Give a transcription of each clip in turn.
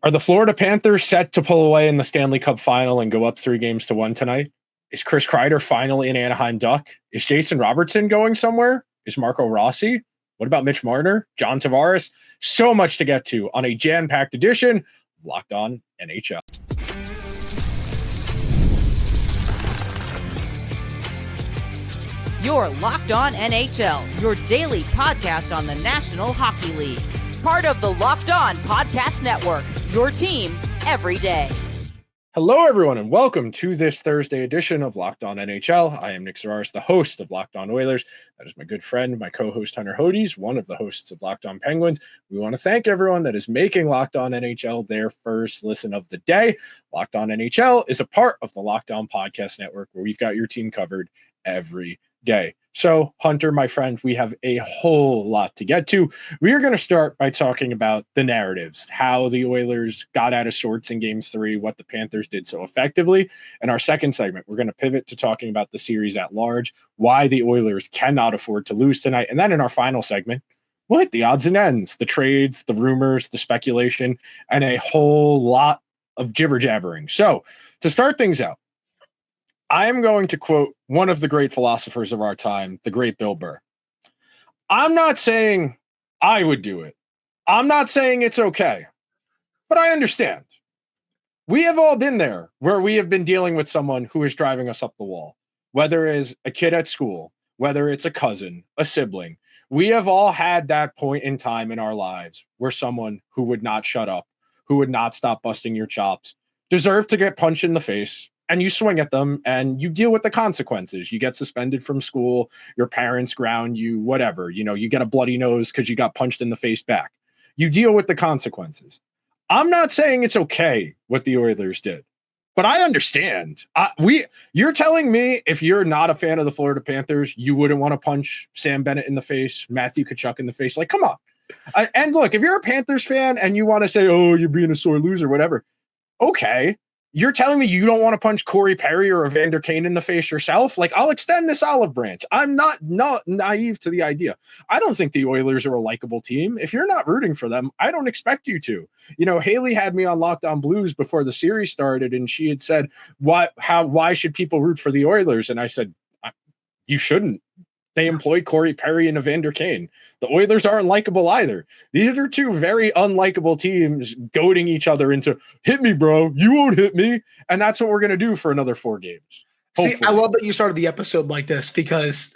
Are the Florida Panthers set to pull away in the Stanley Cup final and go up 3-1 tonight? Is Chris Kreider finally an Anaheim Duck? Is Jason Robertson going somewhere? Is Marco Rossi? What about Mitch Marner? John Zararis? So much to get to on a jam-packed edition of Locked On NHL. You're Locked On NHL, your daily podcast on the National Hockey League. Part of the Locked On Podcast Network, your team every day. Hello, everyone, and welcome to this Thursday edition of Locked On NHL. I am Nick Zararis, the host of Locked On Oilers. That is my good friend, my co-host Hunter Hodies, one of the hosts of Locked On Penguins. We want to thank everyone that is making Locked On NHL their first listen of the day. Locked On NHL is a part of the Locked On Podcast Network, where we've got your team covered every day. So, Hunter, my friend, we have a whole lot to get to. We are going to start by talking about the narratives, how the Oilers got out of sorts in Game 3, what the Panthers did so effectively. In our second segment, we're going to pivot to talking about the series at large, why the Oilers cannot afford to lose tonight. And then in our final segment, we'll hit the odds and ends, the trades, the rumors, the speculation, and a whole lot of jibber-jabbering. So, to start things out, I am going to quote one of the great philosophers of our time, the great Bill Burr. I'm not saying I would do it. I'm not saying it's okay, but I understand. We have all been there where we have been dealing with someone who is driving us up the wall, whether it's a kid at school, whether it's a cousin, a sibling. We have all had that point in time in our lives where someone who would not shut up, who would not stop busting your chops, deserved to get punched in the face. And you swing at them and you deal with the consequences. You get suspended from school, your parents ground you, whatever. You know, you get a bloody nose because you got punched in the face back. You deal with the consequences. I'm not saying it's okay what the Oilers did, but I understand. You're telling me if you're not a fan of the Florida Panthers, you wouldn't want to punch Sam Bennett in the face, Matthew Tkachuk in the face. Like, come on. And look, if you're a Panthers fan and you want to say, oh, you're being a sore loser, whatever. Okay. You're telling me you don't want to punch Corey Perry or Evander Kane in the face yourself? Like, I'll extend this olive branch. I'm not naive to the idea. I don't think the Oilers are a likable team. If you're not rooting for them, I don't expect you to. You know, Haley had me on Locked On Blues before the series started, and she had said, why should people root for the Oilers? And I said, you shouldn't. They employ Corey Perry and Evander Kane. The Oilers aren't likable either. These are two very unlikable teams goading each other into, hit me, bro. You won't hit me. And that's what we're going to do for another 4 games. Hopefully. See, I love that you started the episode like this because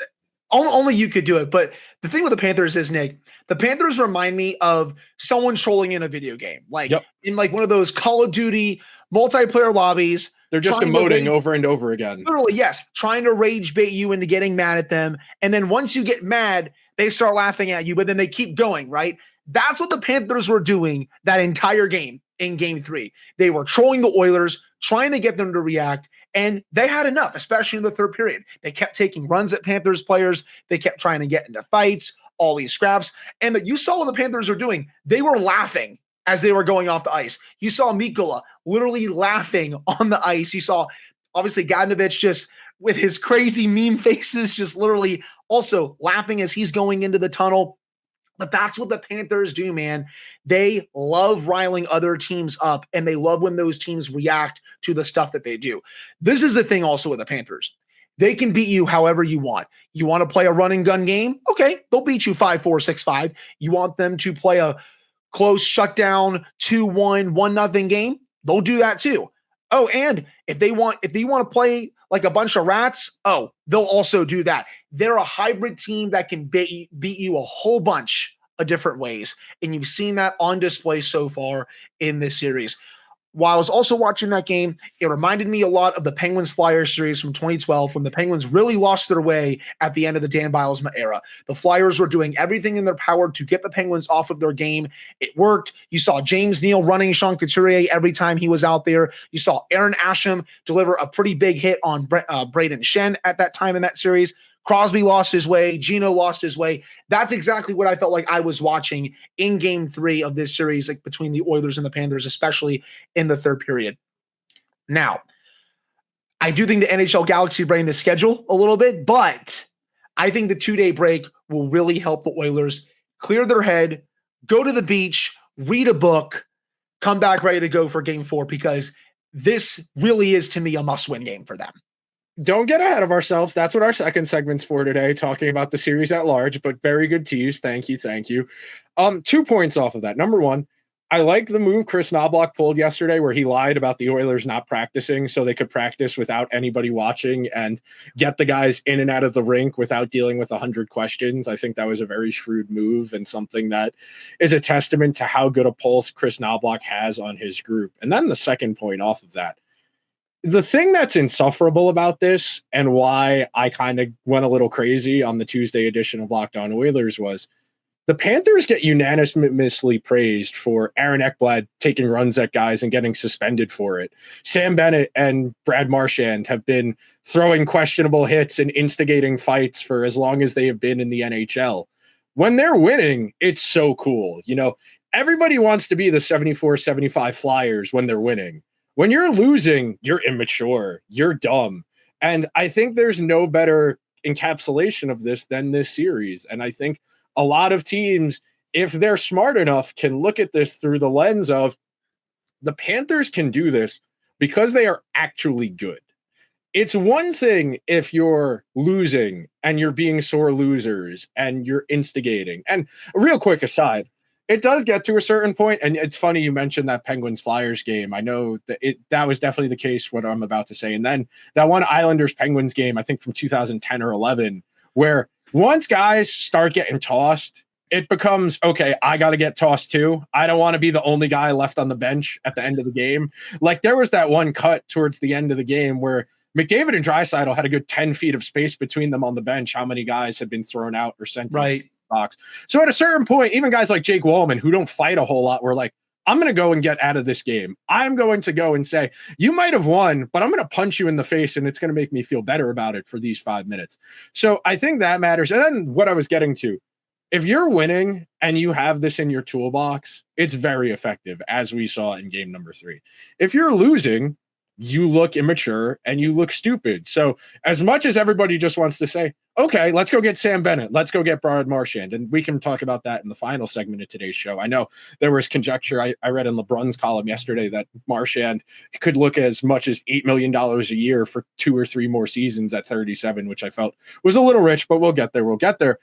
only you could do it. But the thing with the Panthers is, Nick, the Panthers remind me of someone trolling in a video game. Like in like one of those Call of Duty multiplayer lobbies. They're just emoting over and over again. Literally, yes. Trying to rage bait you into getting mad at them. And then once you get mad, they start laughing at you, but then they keep going, right? That's what the Panthers were doing that entire game in Game 3. They were trolling the Oilers, trying to get them to react, and they had enough, especially in the third period. They kept taking runs at Panthers players. They kept trying to get into fights, all these scraps. And that you saw what the Panthers were doing. They were laughing as they were going off the ice. You saw Mikkola literally laughing on the ice. You saw, obviously, Gadnovich just with his crazy meme faces, just literally also laughing as he's going into the tunnel. But that's what the Panthers do, man. They love riling other teams up, and they love when those teams react to the stuff that they do. This is the thing also with the Panthers. They can beat you however you want. You want to play a run and gun game? Okay, they'll beat you 5-4, 6-5. You want them to play a close shutdown 2-1, 1-0 game? They'll do that too. Oh, and if they want to play like a bunch of rats, oh, they'll also do that. They're a hybrid team that can beat you a whole bunch of different ways. And you've seen that on display so far in this series. While I was also watching that game, it reminded me a lot of the Penguins-Flyers series from 2012 when the Penguins really lost their way at the end of the Dan Bylsma era. The Flyers were doing everything in their power to get the Penguins off of their game. It worked. You saw James Neal running Sean Couturier every time he was out there. You saw Aaron Asham deliver a pretty big hit on Braden Shen at that time in that series. Crosby lost his way. Gino lost his way. That's exactly what I felt like I was watching in Game 3 of this series, like between the Oilers and the Panthers, especially in the third period. Now, I do think the NHL Galaxy brain the schedule a little bit, but I think the 2-day break will really help the Oilers clear their head, go to the beach, read a book, come back ready to go for game 4, because this really is, to me, a must-win game for them. Don't get ahead of ourselves. That's what our second segment's for today, talking about the series at large, but very good tease. Thank you. 2 points off of that. Number one, I like the move Chris Knobloch pulled yesterday where he lied about the Oilers not practicing so they could practice without anybody watching and get the guys in and out of the rink without dealing with 100 questions. I think that was a very shrewd move and something that is a testament to how good a pulse Chris Knobloch has on his group. And then the second point off of that, the thing that's insufferable about this and why I kind of went a little crazy on the Tuesday edition of Locked On Oilers was the Panthers get unanimously praised for Aaron Ekblad taking runs at guys and getting suspended for it. Sam Bennett and Brad Marchand have been throwing questionable hits and instigating fights for as long as they have been in the NHL. When they're winning, it's so cool. You know, everybody wants to be the 74-75 Flyers when they're winning. When you're losing, you're immature, you're dumb. And I think there's no better encapsulation of this than this series. And I think a lot of teams, if they're smart enough, can look at this through the lens of the Panthers can do this because they are actually good. It's one thing if you're losing and you're being sore losers and you're instigating. And a real quick aside, it does get to a certain point, and it's funny you mentioned that Penguins-Flyers game. I know that that was definitely the case, what I'm about to say. And then that one Islanders-Penguins game, I think from 2010 or 11, where once guys start getting tossed, it becomes, okay, I got to get tossed too. I don't want to be the only guy left on the bench at the end of the game. Like there was that one cut towards the end of the game where McDavid and Draisaitl had a good 10 feet of space between them on the bench. How many guys had been thrown out or sent to the box? So at a certain point, even guys like Jake Wallman, who don't fight a whole lot, were like, I'm going to go and get out of this game. I'm going to go and say, you might have won, but I'm going to punch you in the face and it's going to make me feel better about it for these 5 minutes. So I think that matters. And then what I was getting to, if you're winning and you have this in your toolbox, it's very effective, as we saw in game number 3. If you're losing, you look immature and you look stupid. So as much as everybody just wants to say, okay, let's go get Sam Bennett, let's go get Brad Marchand, and we can talk about that in the final segment of today's show. I know there was conjecture. I read in LeBrun's column yesterday that Marchand could look as much as $8 million a year for 2 or 3 more seasons at 37, which I felt was a little rich, but we'll get there. We'll get there.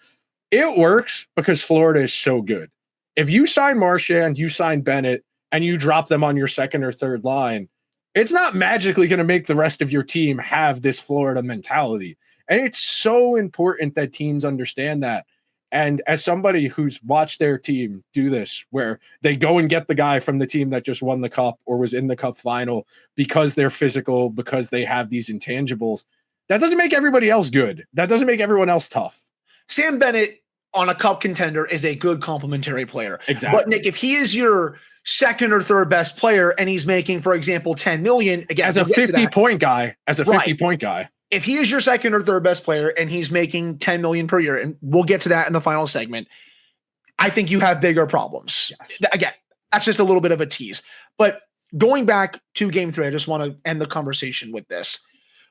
It works because Florida is so good. If you sign Marchand, you sign Bennett, and you drop them on your second or third line, it's not magically going to make the rest of your team have this Florida mentality. And it's so important that teams understand that. And as somebody who's watched their team do this, where they go and get the guy from the team that just won the cup or was in the cup final because they're physical, because they have these intangibles, that doesn't make everybody else good. That doesn't make everyone else tough. Sam Bennett on a cup contender is a good complementary player. Exactly. But Nick, if he is your second or third best player and he's making, for example, 10 million, again, as a 50-point guy, if he is your second or third best player and he's making 10 million per year, and we'll get to that in the final segment, I think you have bigger problems. Yes. Again, that's just a little bit of a tease. But going back to game 3, I just want to end the conversation with this.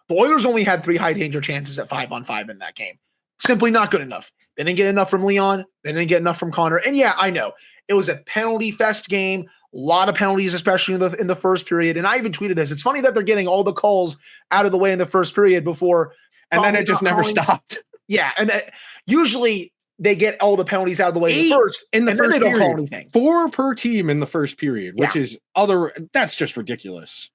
The Oilers only had 3 high danger chances at 5-on-5 in that game. Simply not good enough. They didn't get enough from Leon. They didn't get enough from Connor. And yeah, I know it was a penalty fest game. A lot of penalties, especially in the first period. And I even tweeted this. It's funny that they're getting all the calls out of the way in the first period before. And then it just never stopped. Yeah. And usually they get all the penalties out of the way in the first period. Don't call anything. 4 per team in the first period, which is that's just ridiculous.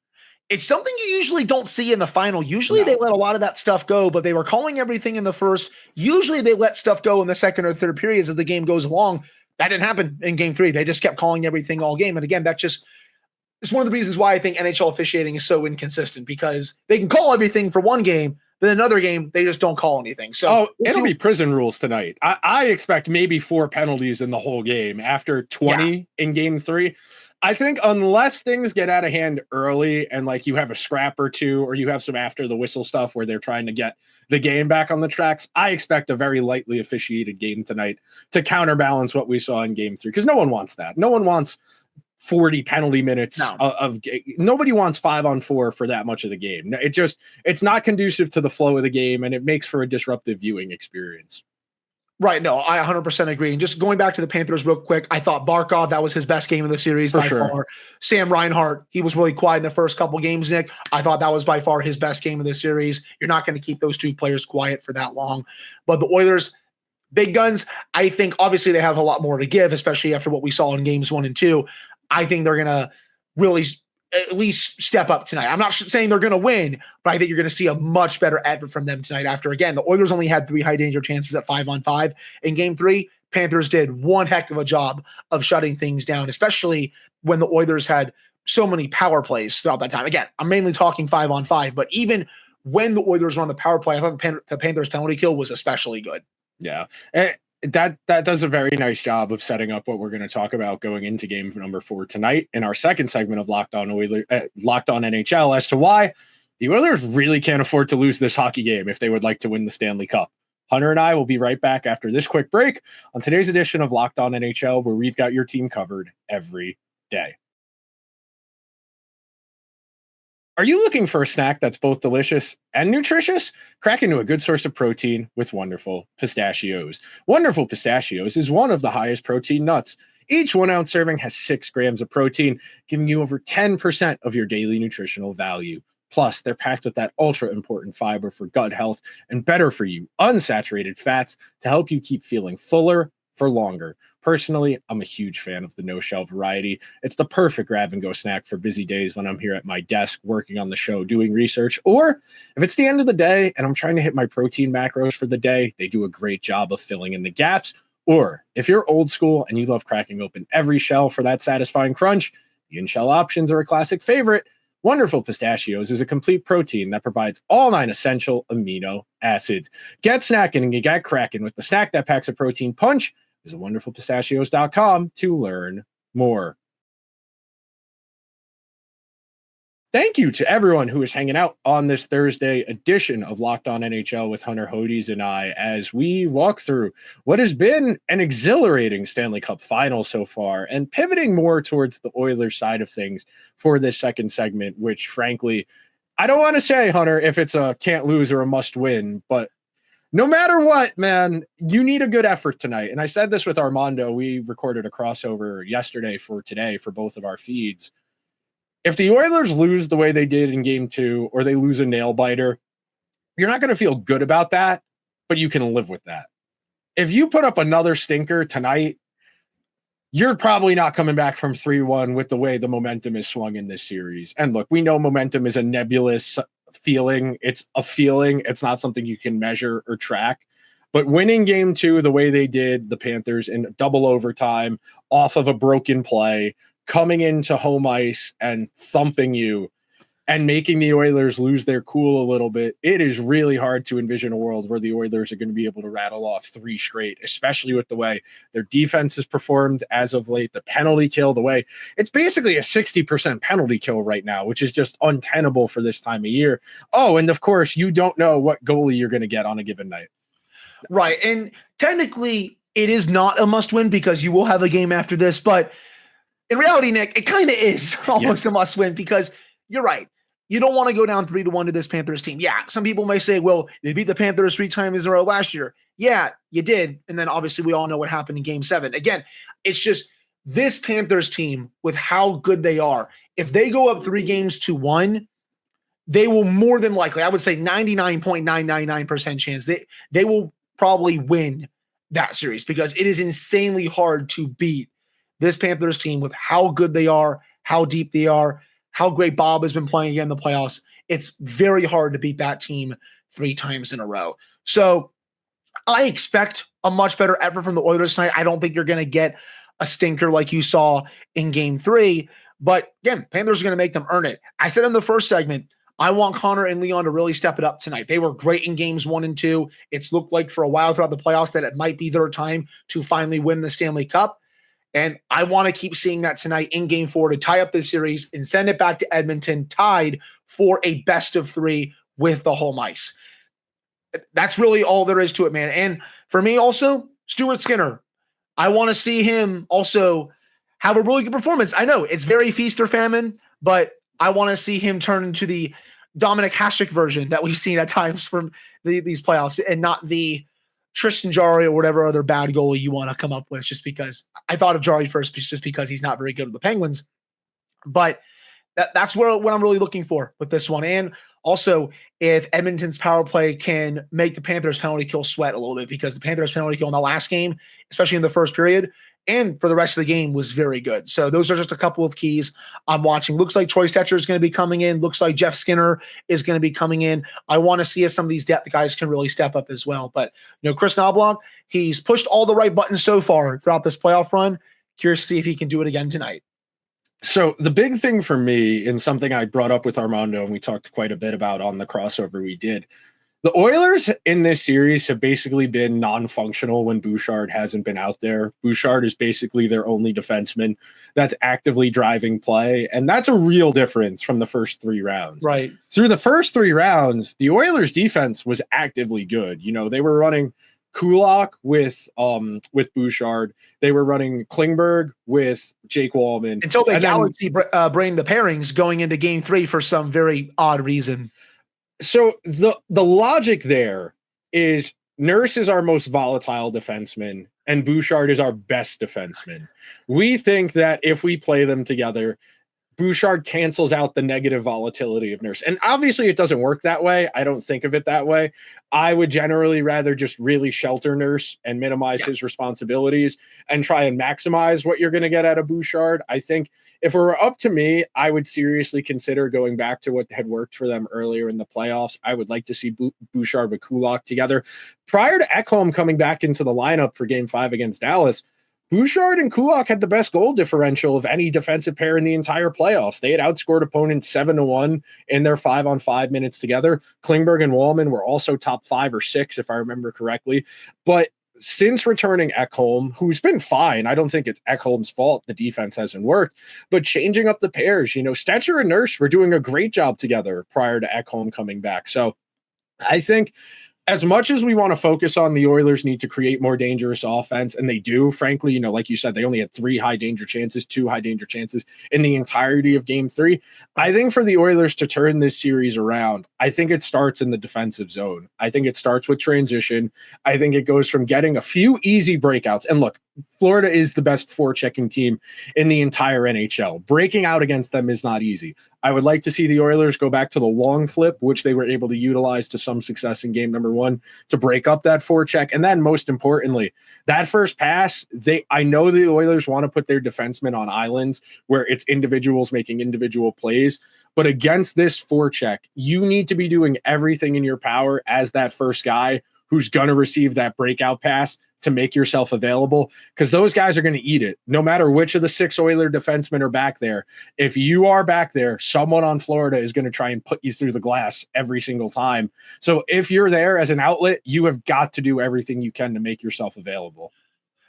It's something you usually don't see in the final. Usually they let a lot of that stuff go, but they were calling everything in the first. Usually they let stuff go in the second or third periods as the game goes along. That didn't happen in game 3. They just kept calling everything all game. And again, it's one of the reasons why I think NHL officiating is so inconsistent, because they can call everything for one game, then another game, they just don't call anything. So it'll be prison rules tonight. I expect maybe 4 penalties in the whole game after 20 in game 3. I think unless things get out of hand early and like you have a scrap or 2, or you have some after the whistle stuff where they're trying to get the game back on the tracks, I expect a very lightly officiated game tonight to counterbalance what we saw in game 3. Because no one wants that. No one wants 40 penalty minutes of nobody wants 5-on-4 for that much of the game. It's not conducive to the flow of the game, and it makes for a disruptive viewing experience. Right. No, I 100% agree. And just going back to the Panthers real quick, I thought Barkov, that was his best game of the series by far. Sam Reinhart, he was really quiet in the first couple games, Nick. I thought that was by far his best game of the series. You're not going to keep those two players quiet for that long. But the Oilers, big guns, I think obviously they have a lot more to give, especially after what we saw in games 1 and 2. I think they're going to really at least step up tonight. I'm not saying they're going to win, but I think you're going to see a much better effort from them tonight after, again, the Oilers only had 3 high danger chances at 5-on-5 in game 3. Panthers did one heck of a job of shutting things down, especially when the Oilers had so many power plays throughout that time. Again, I'm mainly talking 5-on-5, but even when the Oilers were on the power play, I thought the Panthers penalty kill was especially good. Yeah. That does a very nice job of setting up what we're going to talk about going into game number 4 tonight in our second segment of Locked On NHL as to why the Oilers really can't afford to lose this hockey game if they would like to win the Stanley Cup. Hunter and I will be right back after this quick break on today's edition of Locked On NHL, where we've got your team covered every day. Are you looking for a snack that's both delicious and nutritious? Crack into a good source of protein with Wonderful Pistachios. Wonderful Pistachios is one of the highest protein nuts. Each 1 ounce serving has 6 grams of protein, giving you over 10% of your daily nutritional value. Plus, they're packed with that ultra important fiber for gut health and better for you, unsaturated fats to help you keep feeling fuller for longer. Personally, I'm a huge fan of the no-shell variety. It's the perfect grab-and-go snack for busy days when I'm here at my desk working on the show, doing research, or if it's the end of the day and I'm trying to hit my protein macros for the day, they do a great job of filling in the gaps. Or if you're old school and you love cracking open every shell for that satisfying crunch, the in-shell options are a classic favorite. Wonderful Pistachios is a complete protein that provides all 9 essential amino acids. Get snacking and get cracking with the snack that packs a protein punch. Visit wonderfulpistachios.com to learn more. Thank you to everyone who is hanging out on this Thursday edition of Locked On NHL with Hunter, Hodies, and I as we walk through what has been an exhilarating Stanley Cup final so far and pivoting more towards the Oilers side of things for this second segment, which frankly, I don't want to say, Hunter, if it's a can't lose or a must win, but no matter what, man, you need a good effort tonight. And I said this with Armando. We recorded a crossover yesterday for today for both of our feeds. If the Oilers lose the way they did in game 2, or they lose a nail biter, you're not going to feel good about that, but you can live with that. If you put up another stinker tonight, you're probably not coming back from 3-1 with the way the momentum is swung in this series. And look, we know momentum is a nebulous feeling. It's a feeling. It's not something you can measure or track. But winning game 2 the way they did, the Panthers in double overtime off of a broken play, coming into home ice and thumping you and making the Oilers lose their cool a little bit, it is really hard to envision a world where the Oilers are going to be able to rattle off 3 straight, especially with the way their defense has performed as of late, the penalty kill, the way it's basically a 60% penalty kill right now, which is just untenable for this time of year. Oh, and of course, you don't know what goalie you're going to get on a given night. Right. And technically, it is not a must win because you will have a game after this. But in reality, Nick, it kind of is almost a must win because you're right. You don't want to go down 3-1 to this Panthers team. Yeah, some people may say, well, they beat the Panthers 3 times in a row last year. Yeah, you did. And then obviously we all know what happened in game 7. Again, it's just this Panthers team with how good they are. If they go up 3-1, they will more than likely, I would say 99.999% chance, they will probably win that series because it is insanely hard to beat this Panthers team with how good they are, how deep they are, how great Bob has been playing again in the playoffs. It's very hard to beat that team 3 times in a row. So I expect a much better effort from the Oilers tonight. I don't think you're going to get a stinker like you saw in game 3. But again, Panthers are going to make them earn it. I said in the first segment, I want Connor and Leon to really step it up tonight. They were great in games 1 and 2. It's looked like for a while throughout the playoffs that it might be their time to finally win the Stanley Cup. And I want to keep seeing that tonight in game 4 to tie up this series and send it back to Edmonton tied for a best of 3 with the home ice. That's really all there is to it, man. And for me also, Stuart Skinner, I want to see him also have a really good performance. I know it's very feast or famine, but I want to see him turn into the Dominic Hasek version that we've seen at times from these playoffs and not the Tristan Jarry or whatever other bad goalie you want to come up with, just because I thought of Jarry first, just because he's not very good with the Penguins. But that's what I'm really looking for with this one. And also, if Edmonton's power play can make the Panthers penalty kill sweat a little bit, because the Panthers penalty kill in the last game, especially in the first period, and for the rest of the game, was very good. So those are just a couple of keys I'm watching. Looks like Troy Stetcher is going to be coming in. Looks like Jeff Skinner is going to be coming in. I want to see if some of these depth guys can really step up as well. But, Chris Knobloch, he's pushed all the right buttons so far throughout this playoff run. Curious to see if he can do it again tonight. So the big thing for me, and something I brought up with Armando and we talked quite a bit about on the crossover we did, the Oilers in this series have basically been non-functional when Bouchard hasn't been out there. Bouchard is basically their only defenseman that's actively driving play, and that's a real difference from the first 3 rounds. Right. Through the first 3 rounds, the Oilers defense was actively good. They were running Kulak with Bouchard. They were running Klingberg with Jake Wallman. Until they galaxy brain the pairings going into game 3 for some very odd reason. So the logic there is Nurse is our most volatile defenseman and Bouchard is our best defenseman. We think that if we play them together, Bouchard cancels out the negative volatility of Nurse. And obviously it doesn't work that way. I don't think of it that way. I would generally rather just really shelter Nurse and minimize his responsibilities and try and maximize what you're going to get out of Bouchard. I think if it were up to me, I would seriously consider going back to what had worked for them earlier in the playoffs. I would like to see Bouchard with Kulak together. Prior to Ekholm coming back into the lineup for Game 5 against Dallas, Bouchard and Kulak had the best goal differential of any defensive pair in the entire playoffs. They had outscored opponents 7-1 in their 5-on-5 minutes together. Klingberg and Wallman were also top 5 or 6, if I remember correctly. But since returning Ekholm, who's been fine, I don't think it's Ekholm's fault the defense hasn't worked, but changing up the pairs, Stetcher and Nurse were doing a great job together prior to Ekholm coming back. So I think as much as we want to focus on the Oilers need to create more dangerous offense, and they do, frankly, like you said, they only had 2 high danger chances in the entirety of Game 3. I think for the Oilers to turn this series around, I think it starts in the defensive zone. I think it starts with transition. I think it goes from getting a few easy breakouts. And look, Florida is the best forechecking team in the entire NHL. Breaking out against them is not easy. I would like to see the Oilers go back to the long flip, which they were able to utilize to some success in game number 1 to break up that forecheck. And then most importantly, that first pass, I know the Oilers want to put their defensemen on islands where it's individuals making individual plays. But against this forecheck, you need to be doing everything in your power as that first guy who's going to receive that breakout pass to make yourself available, because those guys are going to eat it. No matter which of the 6 Oiler defensemen are back there, if you are back there, someone on Florida is going to try and put you through the glass every single time. So if you're there as an outlet, you have got to do everything you can to make yourself available.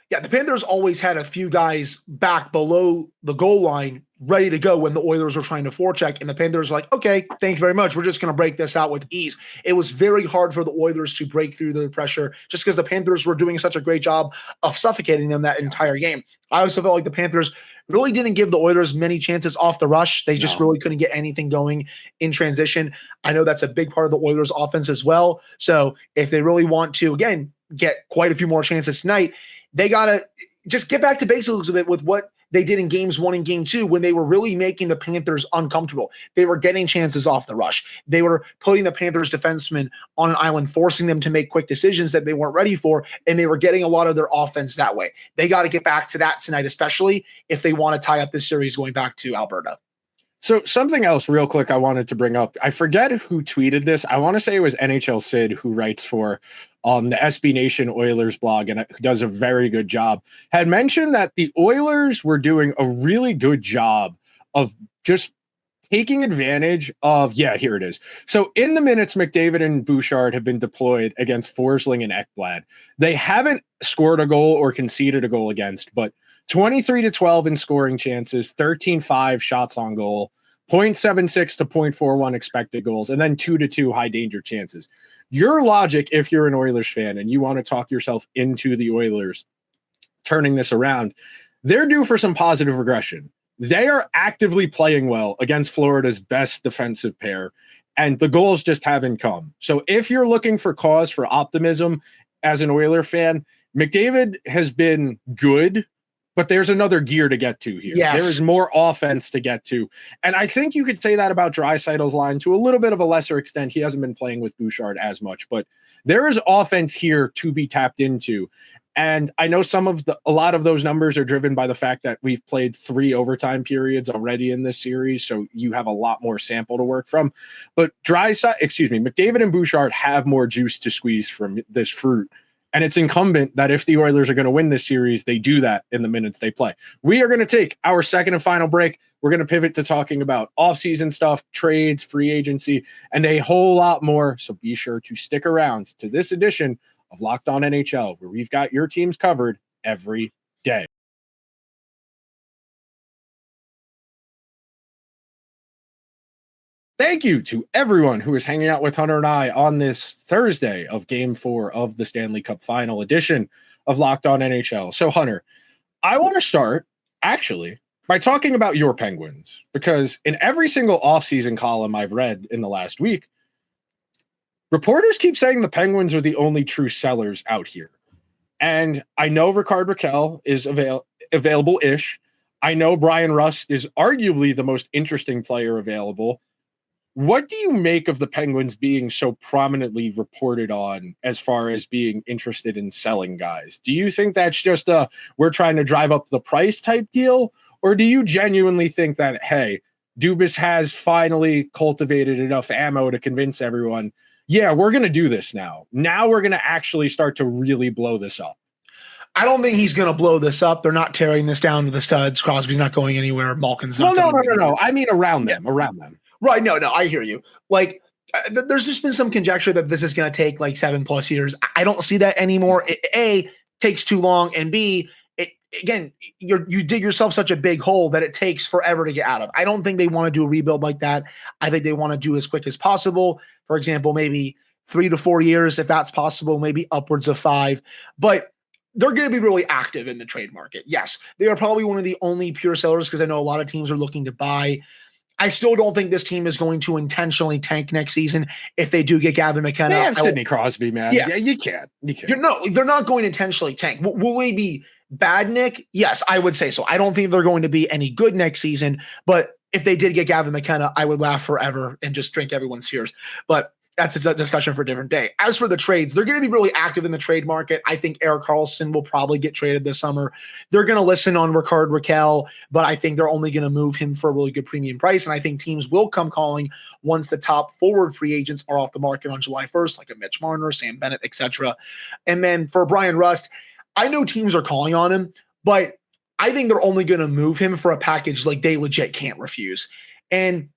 Yeah, the Panthers always had a few guys back below the goal line ready to go when the Oilers were trying to forecheck, and the Panthers were like, okay, thank you very much. We're just going to break this out with ease. It was very hard for the Oilers to break through the pressure just because the Panthers were doing such a great job of suffocating them that entire game. I also felt like the Panthers really didn't give the Oilers many chances off the rush. They just really couldn't get anything going in transition. I know that's a big part of the Oilers offense as well. So if they really want to, again, get quite a few more chances tonight, they got to just get back to basics a bit with what they did in games 1 and game 2 when they were really making the Panthers uncomfortable. They were getting chances off the rush. They were putting the Panthers defensemen on an island, forcing them to make quick decisions that they weren't ready for, and they were getting a lot of their offense that way. They got to get back to that tonight, especially if they want to tie up this series going back to Alberta. So something else real quick I wanted to bring up. I forget who tweeted this. I want to say it was NHL Sid, who writes for the SB Nation Oilers blog and who does a very good job, had mentioned that the Oilers were doing a really good job of just taking advantage of, here it is. So in the minutes, McDavid and Bouchard have been deployed against Forsling and Ekblad. They haven't scored a goal or conceded a goal against, but 23-12 in scoring chances, 13-5 shots on goal, 0.76 to 0.41 expected goals, and then 2-2 high danger chances. Your logic, if you're an Oilers fan and you want to talk yourself into the Oilers turning this around, they're due for some positive regression. They are actively playing well against Florida's best defensive pair, and the goals just haven't come. So if you're looking for cause for optimism, as an Oiler fan, McDavid has been good, but there's another gear to get to here. Yes. There is more offense to get to. And I think you could say that about Draisaitl's line to a little bit of a lesser extent. He hasn't been playing with Bouchard as much, but there is offense here to be tapped into. And I know a lot of those numbers are driven by the fact that we've played 3 overtime periods already in this series. So you have a lot more sample to work from, but McDavid and Bouchard have more juice to squeeze from this fruit. And it's incumbent that if the Oilers are going to win this series, they do that in the minutes they play. We are going to take our second and final break. We're going to pivot to talking about offseason stuff, trades, free agency, and a whole lot more. So be sure to stick around to this edition of Locked On NHL, where we've got your teams covered every day. Thank you to everyone who is hanging out with Hunter and I on this Thursday of Game 4 of the Stanley Cup Final edition of Locked On NHL. So, Hunter, I want to start, actually, by talking about your Penguins, because in every single offseason column I've read in the last week, reporters keep saying the Penguins are the only true sellers out here. And I know Rickard Rakell is available-ish. I know Brian Rust is arguably the most interesting player available. What do you make of the Penguins being so prominently reported on as far as being interested in selling guys? Do you think that's just we're trying to drive up the price type deal? Or do you genuinely think that, hey, Dubas has finally cultivated enough ammo to convince everyone, yeah, we're going to do this now. Now we're going to actually start to really blow this up? I don't think he's going to blow this up. They're not tearing this down to the studs. Crosby's not going anywhere. Malkin's not No. I mean around them. Right. No, I hear you. Like, there's just been some conjecture that this is going to take like 7+ years. I don't see that anymore. A, takes too long, and B, you dig yourself such a big hole that it takes forever to get out of. I don't think they want to do a rebuild like that. I think they want to do as quick as possible. For example, maybe 3 to 4 years, if that's possible, maybe upwards of 5. But they're going to be really active in the trade market. Yes, they are probably one of the only pure sellers because I know a lot of teams are looking to buy. I still don't think this team is going to intentionally tank next season if they do get Gavin McKenna. They have Sidney Crosby, man. Yeah, you can't. No, they're not going to intentionally tank. Will they be bad, Nick? Yes, I would say so. I don't think they're going to be any good next season, but if they did get Gavin McKenna, I would laugh forever and just drink everyone's tears. But that's a discussion for a different day. As for the trades, they're going to be really active in the trade market. I think Erik Karlsson will probably get traded this summer. They're going to listen on Rickard Rakell, but I think they're only going to move him for a really good premium price. And I think teams will come calling once the top forward free agents are off the market on July 1st, like a Mitch Marner, Sam Bennett, etc. And then for Brian Rust, I know teams are calling on him, but I think they're only going to move him for a package like they legit can't refuse. And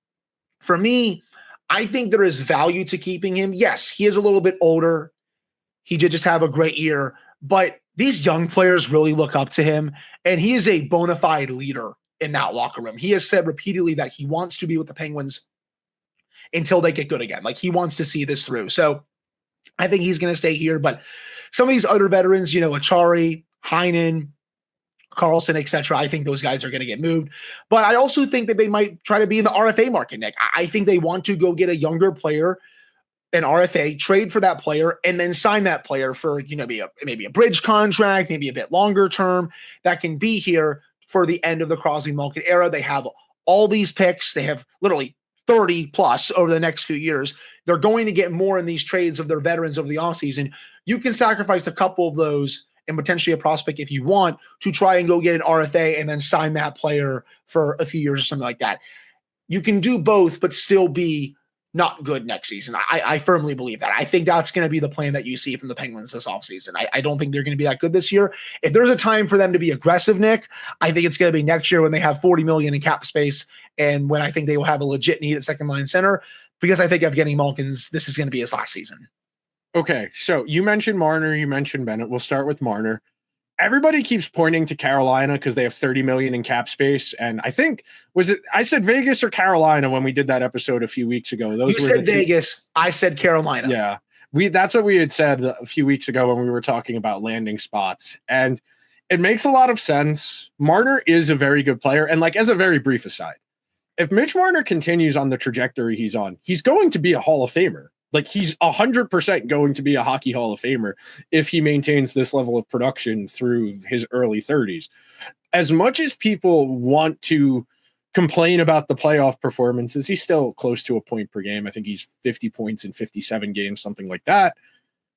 for me, I think there is value to keeping him. Yes, he is a little bit older. He did just have a great year, but these young players really look up to him, and he is a bona fide leader in that locker room. He has said repeatedly that he wants to be with the Penguins until they get good again. Like, he wants to see this through. So I think he's going to stay here, but some of these other veterans, Achari, Heinen, Karlsson, etc. I think those guys are going to get moved. But I also think that they might try to be in the RFA market, Nick. I think they want to go get a younger player, an RFA, trade for that player, and then sign that player for, maybe a bridge contract, maybe a bit longer term that can be here for the end of the Crosby Malkin era. They have all these picks. They have literally 30 plus over the next few years. They're going to get more in these trades of their veterans over the offseason. You can sacrifice a couple of those and potentially a prospect if you want to try and go get an RFA and then sign that player for a few years or something like that. You can do both, but still be not good next season. I firmly believe that. I think that's going to be the plan that you see from the Penguins this offseason. I don't think they're going to be that good this year. If there's a time for them to be aggressive, Nick, I think it's going to be next year when they have $40 million in cap space and when I think they will have a legit need at second line center, because I think Evgeny Malkin's, this is going to be his last season. Okay, so you mentioned Marner, you mentioned Bennett. We'll start with Marner. Everybody keeps pointing to Carolina because they have $30 million in cap space. And I think, I said Vegas or Carolina when we did that episode a few weeks ago. You said Vegas. I said Carolina. Yeah. That's what we had said a few weeks ago when we were talking about landing spots. And it makes a lot of sense. Marner is a very good player. And as a very brief aside, if Mitch Marner continues on the trajectory he's on, he's going to be a Hall of Famer. Like he's 100% going to be a Hockey Hall of Famer if he maintains this level of production through his early 30s. As much as people want to complain about the playoff performances, he's still close to a point per game. I think he's 50 points in 57 games, something like that.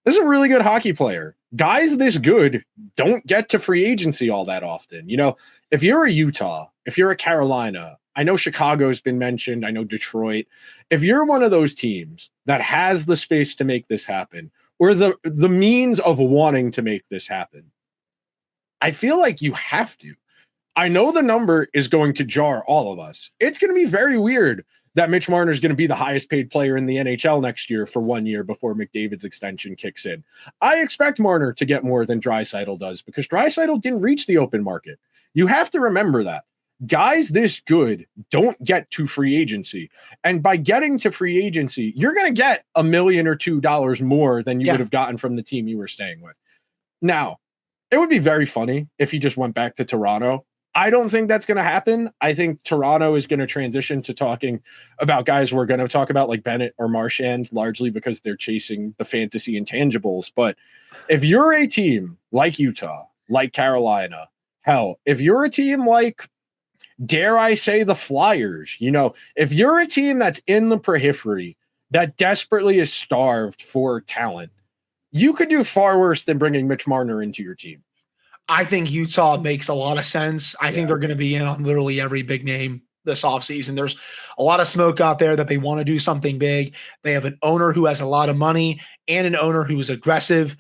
This is a really good hockey player. Guys this good don't get to free agency all that often. You know, if you're a Utah, if you're a Carolina, I know Chicago's been mentioned, I know Detroit. If you're one of those teams that has the space to make this happen, or the means of wanting to make this happen, I feel like you have to. I know the number is going to jar all of us. It's going to be very weird that Mitch Marner is going to be the highest paid player in the NHL next year for 1 year before McDavid's extension kicks in. I expect Marner to get more than Draisaitl does because Draisaitl didn't reach the open market. You have to remember that. Guys this good don't get to free agency. And by getting to free agency, you're going to get $1 million or $2 million more than you would have gotten from the team you were staying with. Now, it would be very funny if he just went back to Toronto. I don't think that's going to happen. I think Toronto is going to transition to talking about guys we're going to talk about like Bennett or Marchand, largely because they're chasing the fantasy intangibles. But if you're a team like Utah, like Carolina, hell, if you're a team like, dare I say, the Flyers, you know, if you're a team that's in the periphery that desperately is starved for talent, you could do far worse than bringing Mitch Marner into your team. I think Utah makes a lot of sense. I think they're going to be in on literally every big name this offseason. There's a lot of smoke out there that they want to do something big. They have an owner who has a lot of money and an owner who is aggressive.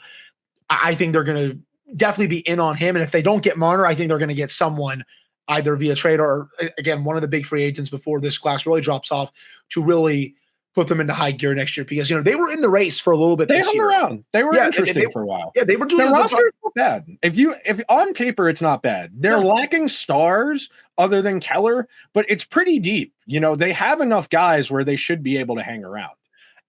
I think they're going to definitely be in on him. And if they don't get Marner, I think they're going to get someone either via trade or, again, one of the big free agents before this class really drops off to really put them into high gear next year, because, you know, they were in the race for a little bit. They hung around. They were interesting for a while. Yeah, they were doing their roster is not bad. If on paper it's not bad. They're lacking stars other than Keller, but it's pretty deep. You know, they have enough guys where they should be able to hang around.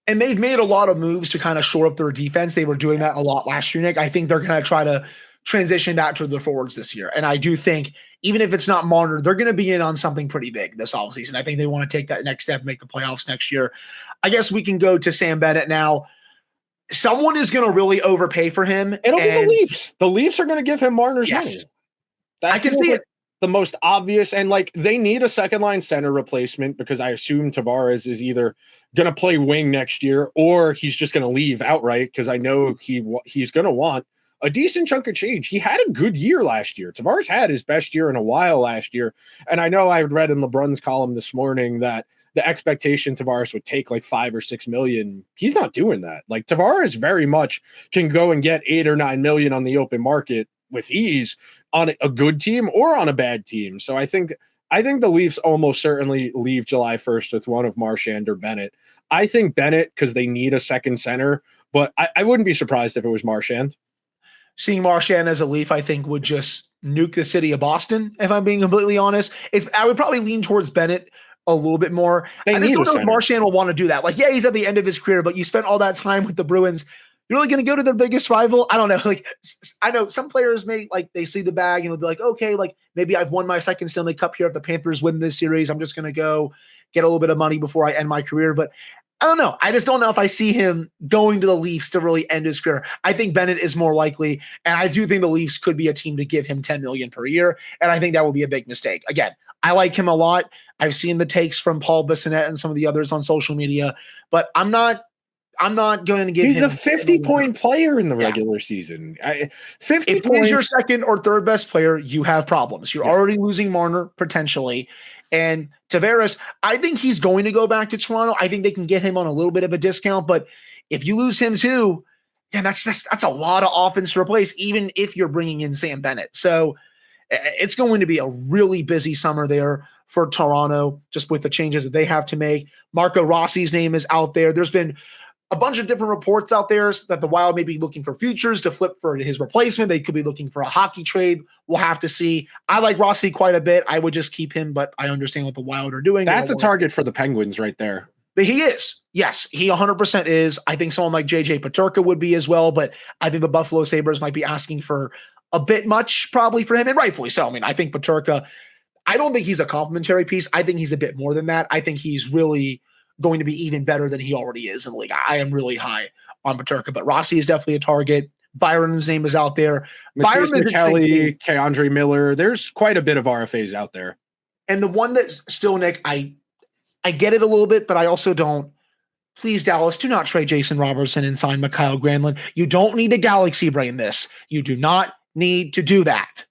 And they've made a lot of moves to kind of shore up their defense. They were doing that a lot last year, Nick. I think they're going to try to transition that to the forwards this year. And I do think, even if it's not Marner, they're going to be in on something pretty big this offseason. I think they want to take that next step and make the playoffs next year. I guess we can go to Sam Bennett now. Someone is going to really overpay for him. It'll be the Leafs. The Leafs are going to give him Marner's money. I can see it. The most obvious, and like they need a second line center replacement because I assume Zararis is either going to play wing next year or he's just going to leave outright, because I know he's going to want a decent chunk of change. He had a good year last year. Tavares had his best year in a while last year. And I know I read in LeBrun's column this morning that the expectation Tavares would take like $5 or $6 million. He's not doing that. Like Tavares very much can go and get $8 or $9 million on the open market with ease on a good team or on a bad team. So I think the Leafs almost certainly leave July 1st with one of Marchand or Bennett. I think Bennett, because they need a second center, but I wouldn't be surprised if it was Marchand. Seeing Marchand as a Leaf, I think, would just nuke the city of Boston, if I'm being completely honest. I would probably lean towards Bennett a little bit more. I just don't know if Marchand will want to do that. Like, yeah, he's at the end of his career, but you spent all that time with the Bruins. You're really going to go to their biggest rival? I don't know. Like, I know some players may, like, they see the bag and they'll be like, okay, like, maybe I've won my second Stanley Cup here. If the Panthers win this series, I'm just going to go get a little bit of money before I end my career. But I don't know. I just don't know if I see him going to the Leafs to really end his career. I think Bennett is more likely, and I do think the Leafs could be a team to give him $10 million per year, and I think that would be a big mistake. Again, I like him a lot. I've seen the takes from Paul Bissonnette and some of the others on social media, but I'm not going to give him. He's a 50-point player in the regular season. 50 if he's your second or third best player, you have problems. You're already losing Marner potentially. And Zararis, I think he's going to go back to Toronto. I think they can get him on a little bit of a discount, but if you lose him too, yeah, that's a lot of offense to replace, even if you're bringing in Sam Bennett. So it's going to be a really busy summer there for Toronto, just with the changes that they have to make. Marco Rossi's name is out there. There's been a bunch of different reports out there that the Wild may be looking for futures to flip for his replacement. They could be looking for a hockey trade. We'll have to see. I like Rossi quite a bit. I would just keep him, but I understand what the Wild are doing. That's a target for the Penguins right there. But he is. Yes, he 100% is. I think someone like JJ Peterka would be as well, but I think the Buffalo Sabres might be asking for a bit much probably for him, and rightfully so. I mean, I think Peterka, I don't think he's a complimentary piece. I think he's a bit more than that. I think he's really going to be even better than he already is in the league. I am really high on Peterka, but Rossi is definitely a target. Byron's name is out there. Matisse McKelly, Keandre Miller. There's quite a bit of RFAs out there. And the one that's still, Nick, I get it a little bit, but I also don't. Please, Dallas, do not trade Jason Robertson and sign Mikael Granlund. You don't need a galaxy brain this. You do not need to do that.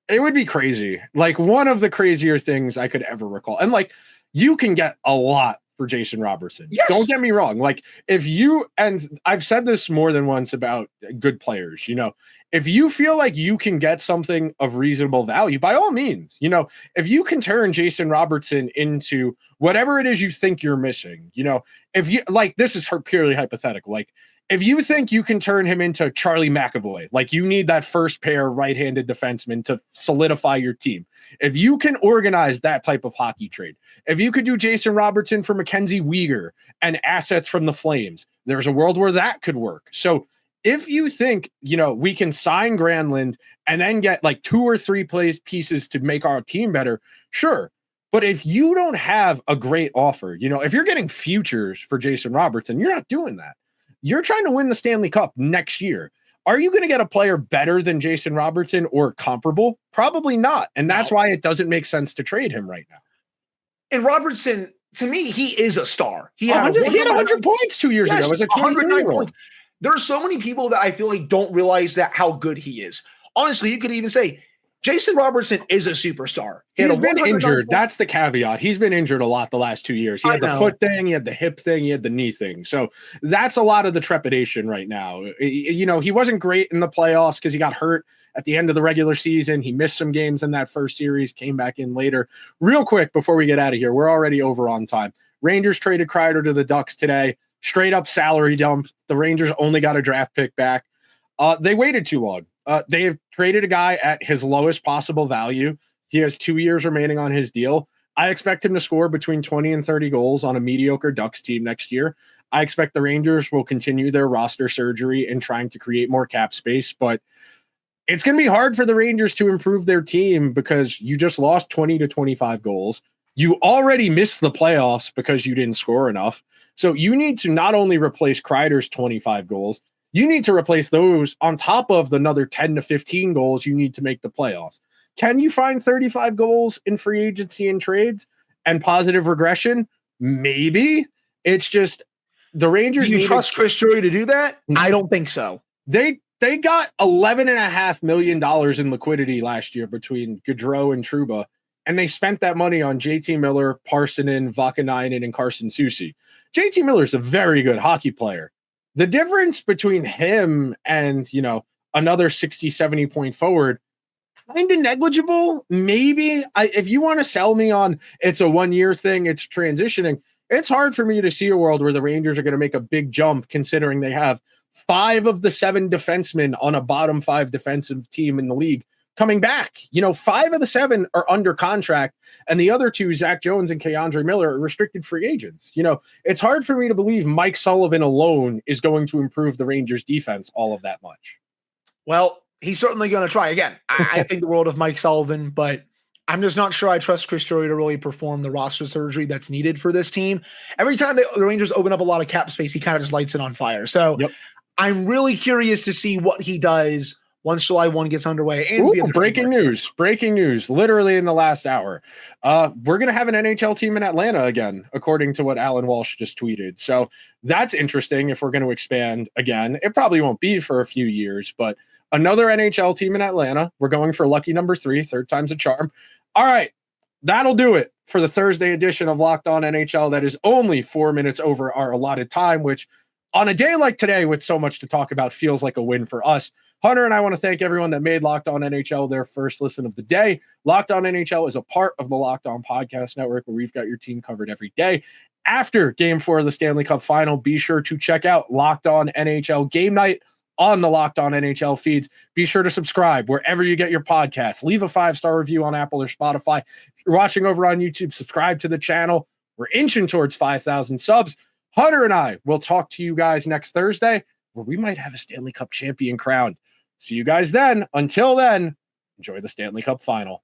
It would be crazy. Like one of the crazier things I could ever recall. And like you can get a lot for Jason Robertson. Yes. Don't get me wrong. Like if you, and I've said this more than once about good players, you know, if you feel like you can get something of reasonable value, by all means, you know, if you can turn Jason Robertson into whatever it is you think you're missing, you know, if you like, this is purely hypothetical. Like if you think you can turn him into Charlie McAvoy, like you need that first pair right-handed defenseman to solidify your team. If you can organize that type of hockey trade, if you could do Jason Robertson for Mackenzie Weegar and assets from the Flames, there's a world where that could work. So if you think, you know, we can sign Granlund and then get like 2 or 3 pieces to make our team better, sure. But if you don't have a great offer, you know, if you're getting futures for Jason Robertson, you're not doing that. You're trying to win the Stanley Cup next year. Are you going to get a player better than Jason Robertson or comparable? Probably not. And that's why it doesn't make sense to trade him right now. And Robertson, to me, he is a star. He had 100 points 2 years ago as a 23-year-old. There are so many people that I feel like don't realize that how good he is. Honestly, you could even say Jason Robertson is a superstar. He's been injured. That's the caveat. He's been injured a lot the last 2 years. He had the foot thing, he had the hip thing, he had the knee thing. So that's a lot of the trepidation right now. You know, he wasn't great in the playoffs because he got hurt at the end of the regular season. He missed some games in that first series, came back in later. Real quick before we get out of here, we're already over on time. Rangers traded Kreider to the Ducks today. Straight up salary dump. The Rangers only got a draft pick back. They waited too long. They have traded a guy at his lowest possible value. He has 2 years remaining on his deal. I expect him to score between 20 and 30 goals on a mediocre Ducks team next year. I expect the Rangers will continue their roster surgery and trying to create more cap space, but it's going to be hard for the Rangers to improve their team because you just lost 20 to 25 goals. You already missed the playoffs because you didn't score enough. So you need to not only replace Kreider's 25 goals, you need to replace those on top of the another 10 to 15 goals you need to make the playoffs. Can you find 35 goals in free agency and trades and positive regression? Maybe. It's just the Rangers. Do you trust Chris Kreider to do that? I don't think so. They got $11.5 million in liquidity last year between Gaudreau and Trouba, and they spent that money on JT Miller, Parssinen, Vakanainen, and Carson Soucy. JT Miller is a very good hockey player. The difference between him and, you know, another 60, 70 point forward, kind of negligible. Maybe if you want to sell me on it's a 1-year thing, it's transitioning. It's hard for me to see a world where the Rangers are going to make a big jump considering they have 5 of the 7 defensemen on a bottom 5 defensive team in the league coming back. You know, 5 of the 7 are under contract, and the other 2, Zach Jones and Keandre Miller, are restricted free agents. You know, it's hard for me to believe Mike Sullivan alone is going to improve the Rangers defense all of that much. Well, he's certainly going to try. Again, I think the world of Mike Sullivan, but I'm just not sure I trust Chris Kreider to really perform the roster surgery that's needed for this team. Every time the Rangers open up a lot of cap space, he kind of just lights it on fire. So I'm really curious to see what he does once July 1 gets underway. And breaking news, literally in the last hour. We're going to have an NHL team in Atlanta again, according to what Alan Walsh just tweeted. So that's interesting if we're going to expand again. It probably won't be for a few years, but another NHL team in Atlanta. We're going for lucky number 3, third time's a charm. All right, that'll do it for the Thursday edition of Locked On NHL. That is only 4 minutes over our allotted time, which on a day like today with so much to talk about feels like a win for us. Hunter and I want to thank everyone that made Locked On NHL their first listen of the day. Locked On NHL is a part of the Locked On Podcast Network, where we've got your team covered every day. After Game 4 of the Stanley Cup Final, be sure to check out Locked On NHL Game Night on the Locked On NHL feeds. Be sure to subscribe wherever you get your podcasts. Leave a 5-star review on Apple or Spotify. If you're watching over on YouTube, subscribe to the channel. We're inching towards 5,000 subs. Hunter and I will talk to you guys next Thursday, where we might have a Stanley Cup champion crowned. See you guys then. Until then, enjoy the Stanley Cup Final.